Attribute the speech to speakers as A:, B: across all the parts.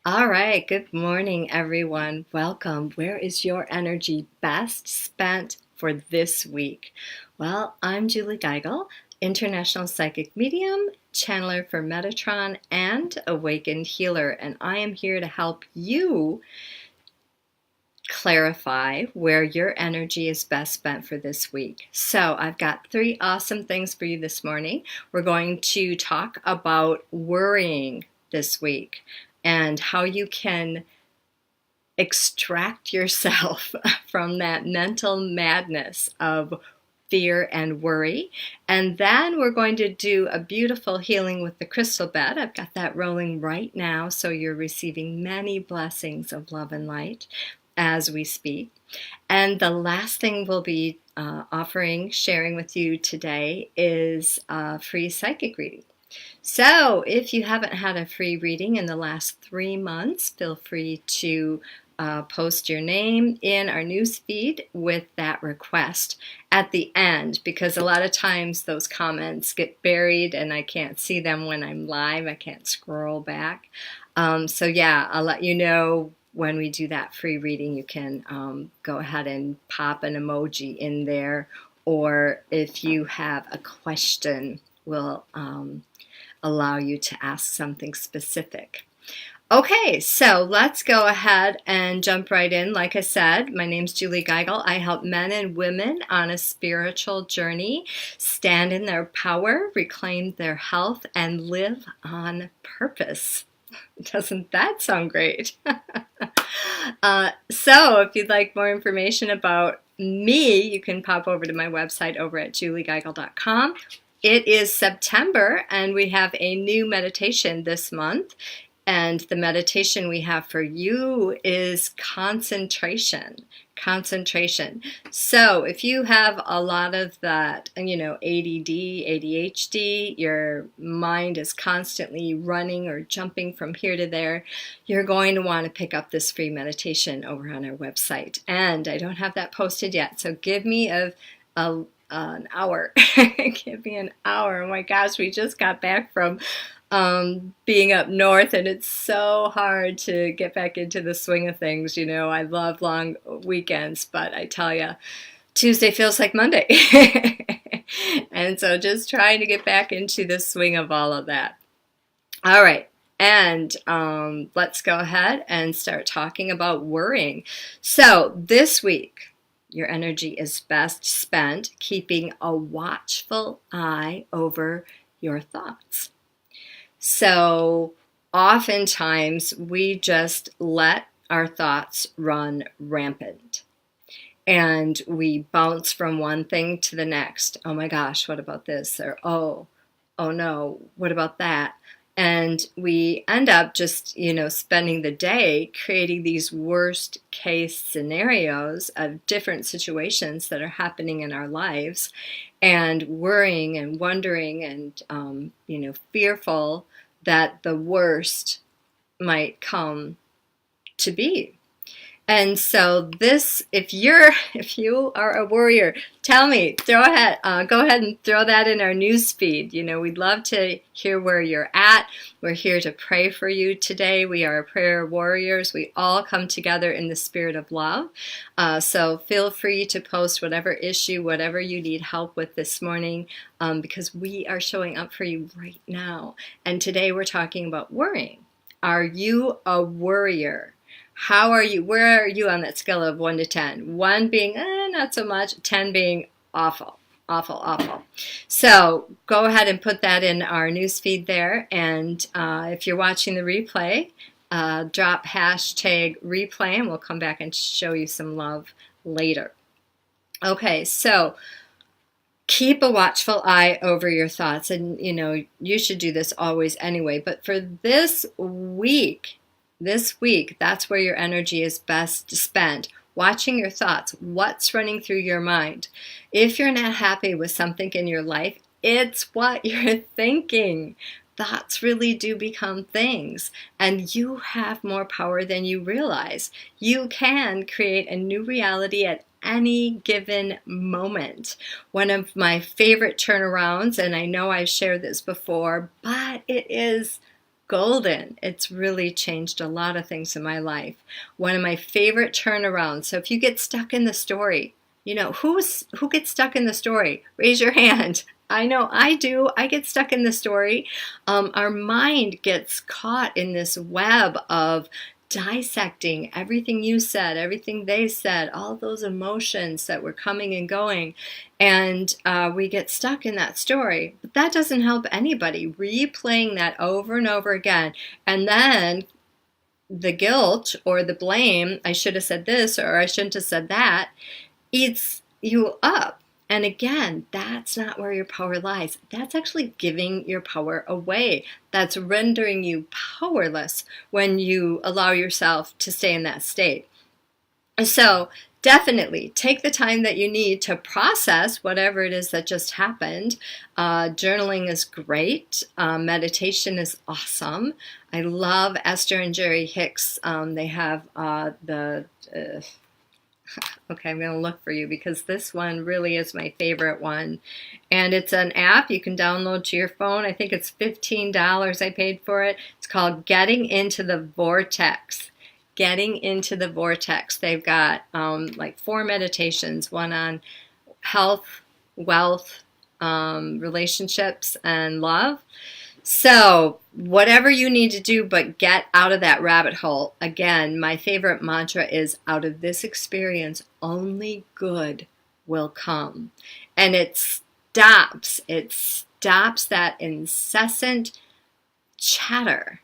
A: All right, good morning, everyone. Welcome. Where is your energy best spent for this week? Well, I'm Julie Geigle, international psychic medium, channeler for Metatron, and awakened healer, and I am here to help you clarify where your energy is best spent for this week. So, I've got three awesome things for you this morning. We're going to talk about worrying this week and how you can extract yourself from that mental madness of fear and worry. And then we're going to do a beautiful healing with the crystal bed. I've got that rolling right now, so you're receiving many blessings of love and light as we speak. And the last thing we'll be sharing with you today is a free psychic reading. So if you haven't had a free reading in the last 3 months, feel free to post your name in our news feed with that request at the end, because a lot of times those comments get buried and I can't see them when I'm live. I can't scroll back. So yeah, I'll let you know when we do that free reading. You can go ahead and pop an emoji in there, or if you have a question, we'll allow you to ask something specific. Okay, so let's go ahead and jump right in. Like I said, my name's Julie Geigle. I help men and women on a spiritual journey stand in their power, reclaim their health, and live on purpose. Doesn't that sound great? So if you'd like more information about me, you can pop over to my website over at juliegeigle.com. It is September, and we have a new meditation this month. And the meditation we have for you is concentration. Concentration. So if you have a lot of that, ADD, ADHD, your mind is constantly running or jumping from here to there, you're going to want to pick up this free meditation over on our website. And I don't have that posted yet, so give me an hour. Give me an hour. Oh my gosh, we just got back from being up north, and it's so hard to get back into the swing of things. I love long weekends, but I tell you, Tuesday feels like Monday. And so just trying to get back into the swing of all of that. All right. And let's go ahead and start talking about worrying. So this week, your energy is best spent keeping a watchful eye over your thoughts. So oftentimes we just let our thoughts run rampant, and we bounce from one thing to the next. Oh my gosh, what about this? Or oh no, what about that? And we end up just, spending the day creating these worst case scenarios of different situations that are happening in our lives, and worrying and wondering and, fearful that the worst might come to be. And so if you are a worrier, tell me, go ahead and throw that in our news feed. We'd love to hear where you're at. We're here to pray for you today. We are prayer warriors. We all come together in the spirit of love. So feel free to post whatever issue, whatever you need help with this morning, because we are showing up for you right now. And today we're talking about worrying. Are you a worrier? How are you? Where are you on that scale of 1 to 10? 1 being not so much, 10 being awful, awful, awful. So go ahead and put that in our newsfeed there. And if you're watching the replay, drop hashtag replay, and we'll come back and show you some love later. Okay, so keep a watchful eye over your thoughts. And, you should do this always anyway. But for this week, that's where your energy is best spent. Watching your thoughts, what's running through your mind. If you're not happy with something in your life, it's what you're thinking. Thoughts really do become things, and you have more power than you realize. You can create a new reality at any given moment. One of my favorite turnarounds, and I know I've shared this before, but it is golden. It's really changed a lot of things in my life. One of my favorite turnarounds. So if you get stuck in the story, you know, who gets stuck in the story? Raise your hand. I know I do. I get stuck in the story. Our mind gets caught in this web of dissecting everything you said, everything they said, all those emotions that were coming and going. And we get stuck in that story. But that doesn't help anybody. Replaying that over and over again. And then the guilt or the blame, I should have said this or I shouldn't have said that, eats you up. And again, that's not where your power lies. That's actually giving your power away. That's rendering you powerless when you allow yourself to stay in that state. So definitely take the time that you need to process whatever it is that just happened. Journaling is great. Meditation is awesome. I love Esther and Jerry Hicks. They have okay, I'm going to look for you because this one really is my favorite one. And it's an app you can download to your phone. I think it's $15 I paid for it. It's called Getting Into the Vortex. Getting Into the Vortex. They've got like 4 meditations, one on health, wealth, relationships, and love. So whatever you need to do, but get out of that rabbit hole. Again, my favorite mantra is, out of this experience, only good will come. And it stops that incessant chatter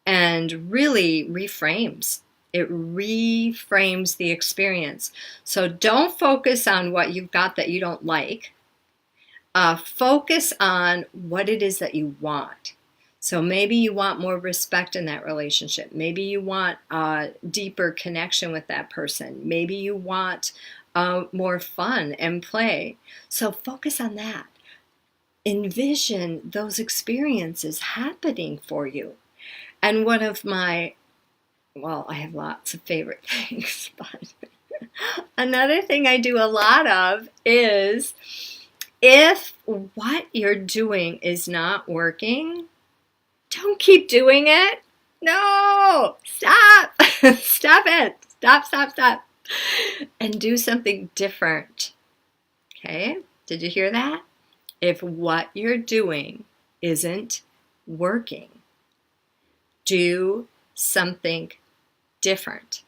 A: and really reframes. It reframes the experience. So don't focus on what you've got that you don't like. Focus on what it is that you want. So maybe you want more respect in that relationship. Maybe you want a deeper connection with that person. Maybe you want more fun and play. So focus on that. Envision those experiences happening for you. And one of my, well, I have lots of favorite things, but another thing I do a lot of is, if what you're doing is not working, don't keep doing it. No, stop. Stop it. Stop. And do something different. Okay? Did you hear that? If what you're doing isn't working, do something different.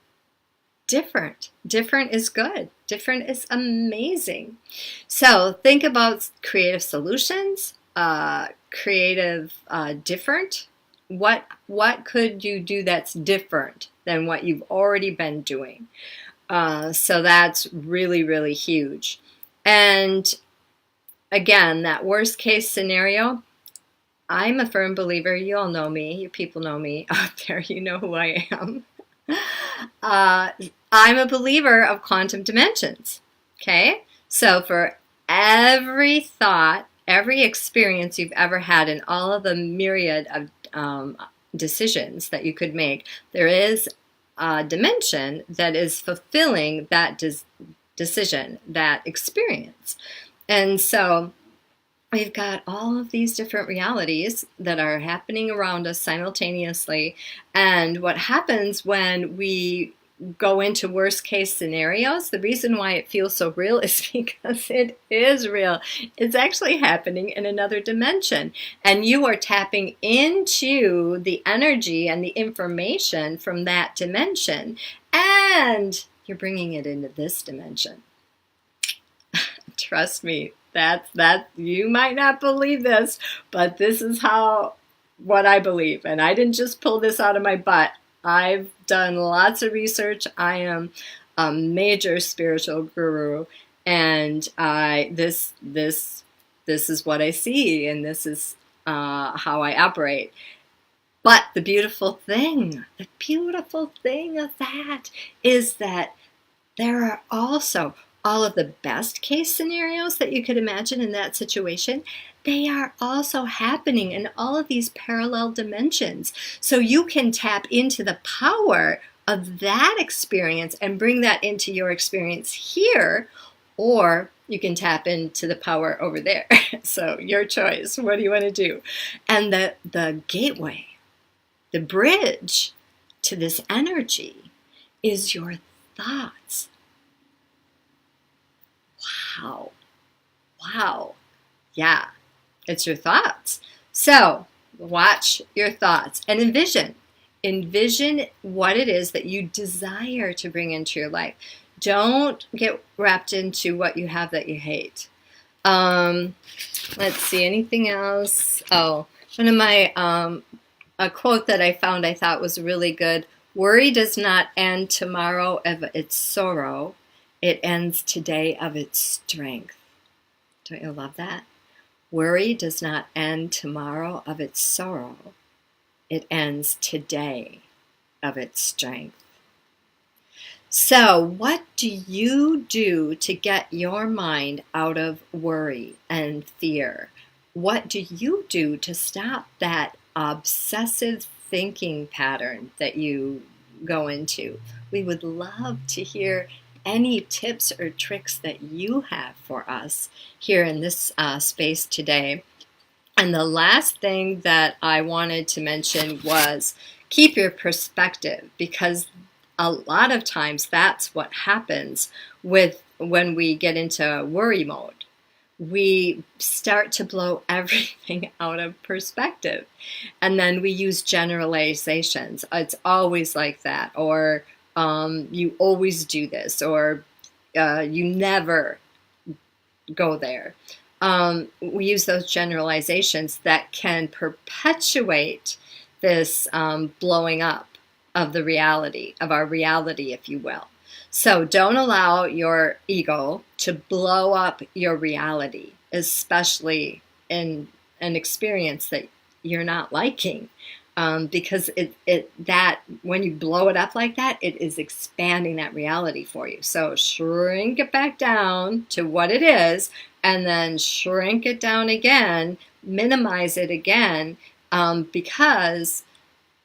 A: Different is good. Different is amazing. So think about creative solutions, different. What could you do that's different than what you've already been doing? So that's really, really huge. And again, that worst case scenario, I'm a firm believer. You all know me. You people know me out there. You know who I am. I'm a believer of quantum dimensions. Okay? So for every thought, every experience you've ever had, and all of the myriad of decisions that you could make, there is a dimension that is fulfilling that decision, that experience. And so we've got all of these different realities that are happening around us simultaneously. And what happens when we go into worst case scenarios, the reason why it feels so real is because it is real. It's actually happening in another dimension. And you are tapping into the energy and the information from that dimension. And you're bringing it into this dimension. Trust me. That you might not believe this, but this is what I believe. And I didn't just pull this out of my butt. I've done lots of research. I am a major spiritual guru, and this is what I see, and this is how I operate. But the beautiful thing of that is that there are also all of the best case scenarios that you could imagine in that situation. They are also happening in all of these parallel dimensions. So you can tap into the power of that experience and bring that into your experience here, or you can tap into the power over there. So your choice. What do you want to do? And the gateway The bridge to this energy is your thoughts. Wow. Wow. Yeah, it's your thoughts. So watch your thoughts and envision. Envision what it is that you desire to bring into your life. Don't get wrapped into what you have that you hate. Let's see, anything else? Oh, one of my, a quote that I found I thought was really good. Worry does not end tomorrow of its sorrow. It ends today of its strength. Don't you love that? Worry does not end tomorrow of its sorrow. It ends today of its strength. So, what do you do to get your mind out of worry and fear? What do you do to stop that obsessive thinking pattern that you go into? We would love to hear any tips or tricks that you have for us here in this space today. And the last thing that I wanted to mention was keep your perspective, because a lot of times that's what happens with when we get into worry mode. We start to blow everything out of perspective. And then we use generalizations. It's always like that. Or you always do this. Or you never go there. We use those generalizations that can perpetuate this blowing up of the reality, of our reality, if you will. So don't allow your ego to blow up your reality, especially in an experience that you're not liking. Because that when you blow it up like that, it is expanding that reality for you. So shrink it back down to what it is, and then shrink it down again, minimize it again, because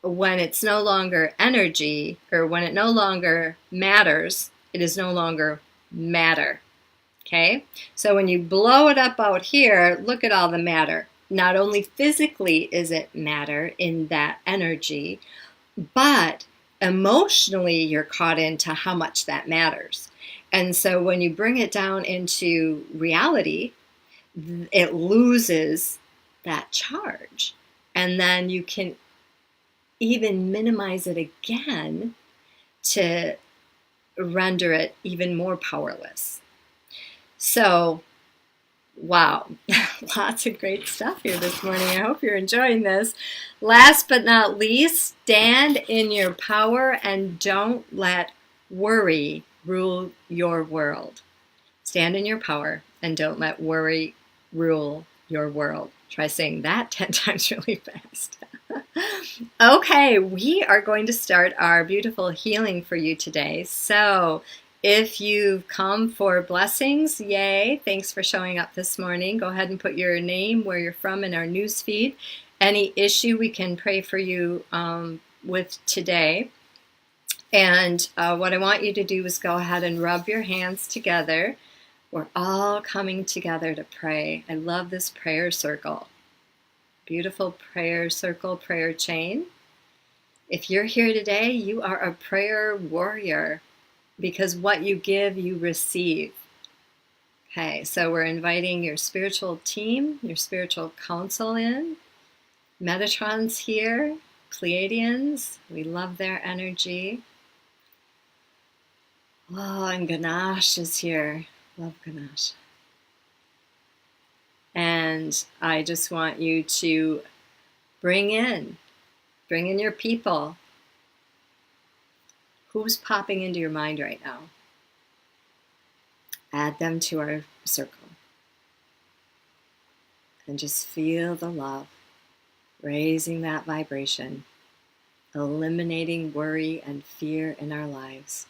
A: when it's no longer energy, or when it no longer matters, it is no longer matter. Okay? So when you blow it up out here, look at all the matter. Not only physically is it matter in that energy, but emotionally you're caught into how much that matters. And so when you bring it down into reality, it loses that charge. And then you can even minimize it again to render it even more powerless. So, wow, lots of great stuff here this morning. I hope you're enjoying this. Last but not least, stand in your power and don't let worry rule your world. Stand in your power and don't let worry rule your world. Try saying that 10 times really fast. Okay, we are going to start our beautiful healing for you today. So if you've come for blessings, yay, thanks for showing up this morning. Go ahead and put your name, where you're from, in our news feed. Any issue we can pray for you with today. And what I want you to do is go ahead and rub your hands together. We're all coming together to pray. I love this prayer circle. Beautiful prayer circle, prayer chain. If you're here today, you are a prayer warrior, because what you give, you receive. Okay, so we're inviting your spiritual team, your spiritual council in. Metatron's here, Pleiadians, we love their energy. Oh, and Ganesh is here. Love Ganesh. And I just want you to bring in your people. Who's popping into your mind right now? Add them to our circle. And just feel the love, raising that vibration, eliminating worry and fear in our lives,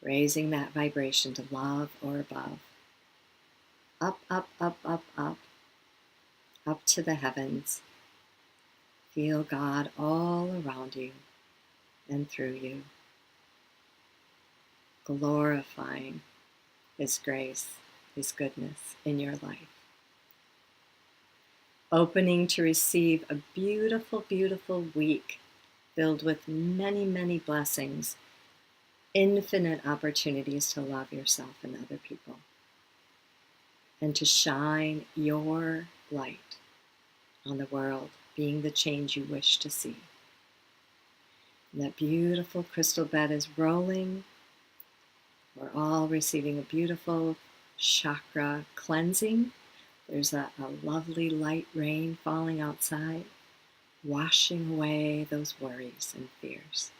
A: raising that vibration to love or above. Up, up, up, up, up, up to the heavens. Feel God all around you and through you, glorifying His grace, His goodness in your life. opening to receive a beautiful, beautiful week filled with many, many blessings, infinite opportunities to love yourself and other people, and to shine your light on the world, being the change you wish to see. And that beautiful crystal bed is rolling. We're all receiving a beautiful chakra cleansing. There's a lovely light rain falling outside, washing away those worries and fears.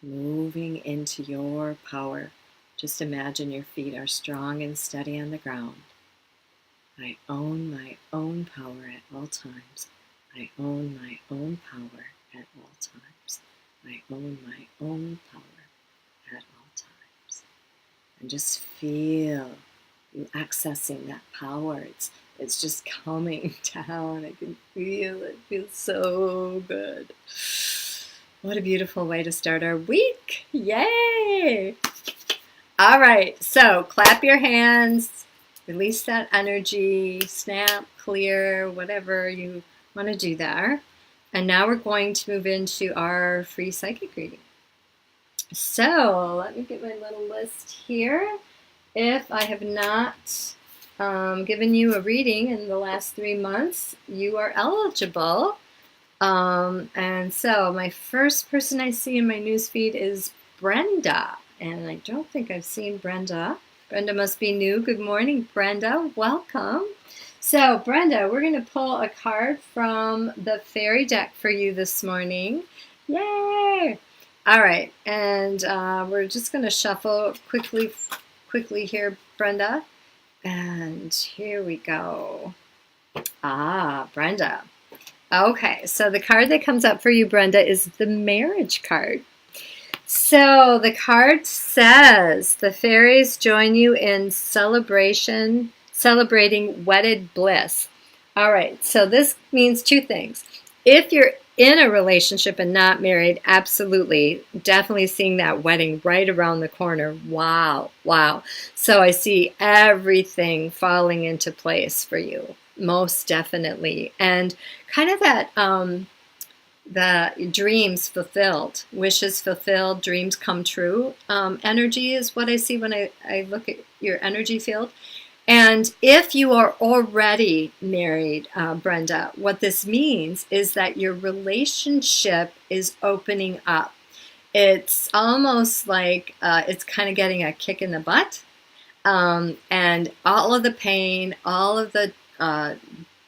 A: Moving into your power. Just imagine your feet are strong and steady on the ground. I own my own power at all times. I own my own power at all times. I own my own power at all times. And just feel you accessing that power. It's just coming down. I can feel it. It feels so good. What a beautiful way to start our week. Yay! All right, so clap your hands, release that energy, snap, clear, whatever you want to do there. And now we're going to move into our free psychic reading. So let me get my little list here. If I have not given you a reading in the last 3 months, you are eligible. And so my first person I see in my newsfeed is Brenda. And I don't think I've seen Brenda. Brenda must be new. Good morning, Brenda. Welcome. So, Brenda, we're going to pull a card from the fairy deck for you this morning. Yay! All right, and we're just going to shuffle quickly here, Brenda. And here we go. Ah, Brenda. Okay, so the card that comes up for you, Brenda, is the marriage card. So the card says, the fairies join you in celebrating wedded bliss. All right, so this means 2 things. If you're in a relationship and not married, absolutely, definitely seeing that wedding right around the corner. Wow, wow. So I see everything falling into place for you, most definitely. And kind of that the dreams fulfilled, wishes fulfilled, dreams come true energy is what I see when I look at your energy field. And if you are already married, Brenda, what this means is that your relationship is opening up. It's almost like it's kind of getting a kick in the butt. And all of the pain, all of the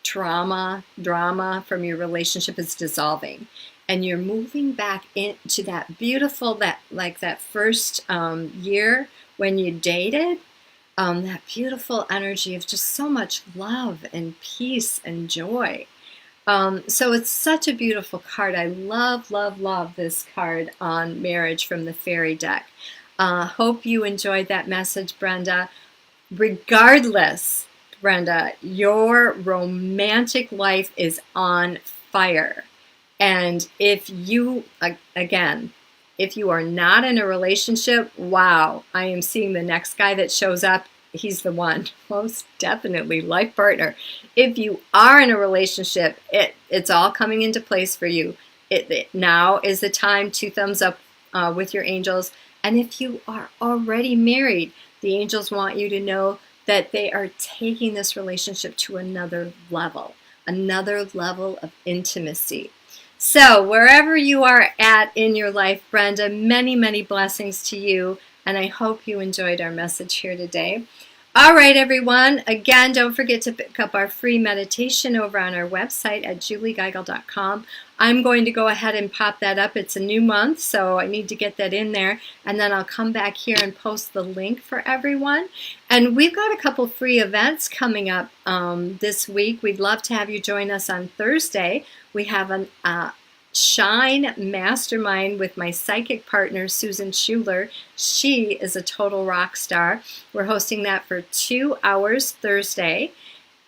A: drama from your relationship is dissolving. And you're moving back into that beautiful, that first year when you dated. That beautiful energy of just so much love and peace and joy. So it's such a beautiful card. I love, love, love this card on marriage from the fairy deck. Hope you enjoyed that message, Brenda. Regardless, Brenda, your romantic life is on fire. And if you, again, if you are not in a relationship, wow, I am seeing the next guy that shows up. He's the one, most definitely, life partner. If you are in a relationship, it's all coming into place for you. Now is the time, 2 thumbs up with your angels. And if you are already married, the angels want you to know that they are taking this relationship to another level of intimacy. So wherever you are at in your life, Brenda, many, many blessings to you, and I hope you enjoyed our message here today. All right, everyone. Again, don't forget to pick up our free meditation over on our website at juliegeigle.com. I'm going to go ahead and pop that up. It's a new month, so I need to get that in there, and then I'll come back here and post the link for everyone. And we've got a couple free events coming up this week. We'd love to have you join us on Thursday. We have an Shine Mastermind with my psychic partner, Susan Schuler. She is a total rock star. We're hosting that for 2 hours Thursday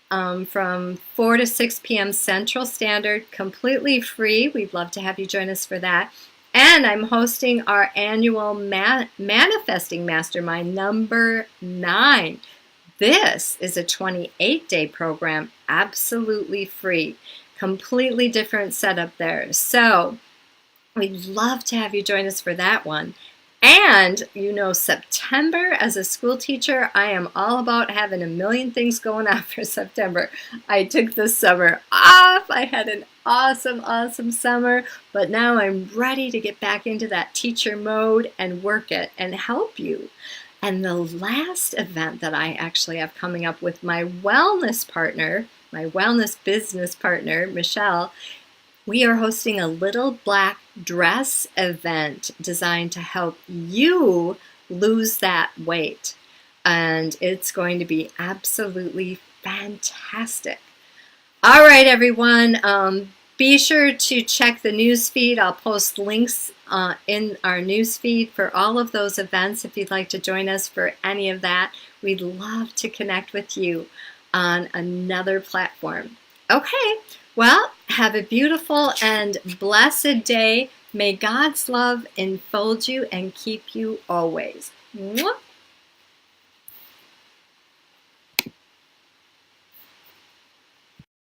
A: from 4 to 6 p.m. Central Standard, completely free. We'd love to have you join us for that. And I'm hosting our annual Manifesting Mastermind number 9. This is a 28-day program, absolutely free. Completely different setup there. So we'd love to have you join us for that one. And you know, September, as a school teacher, I am all about having a million things going on for September. I took this summer off. I had an awesome, awesome summer, but now I'm ready to get back into that teacher mode and work it and help you. And the last event that I actually have coming up with my wellness partner, my wellness business partner, Michelle, we are hosting a little black dress event designed to help you lose that weight. And it's going to be absolutely fantastic. All right, everyone. Be sure to check the news feed. I'll post links in our news feed for all of those events if you'd like to join us for any of that. We'd love to connect with you on another platform. Okay. Well, have a beautiful and blessed day. May God's love enfold you and keep you always. Mwah.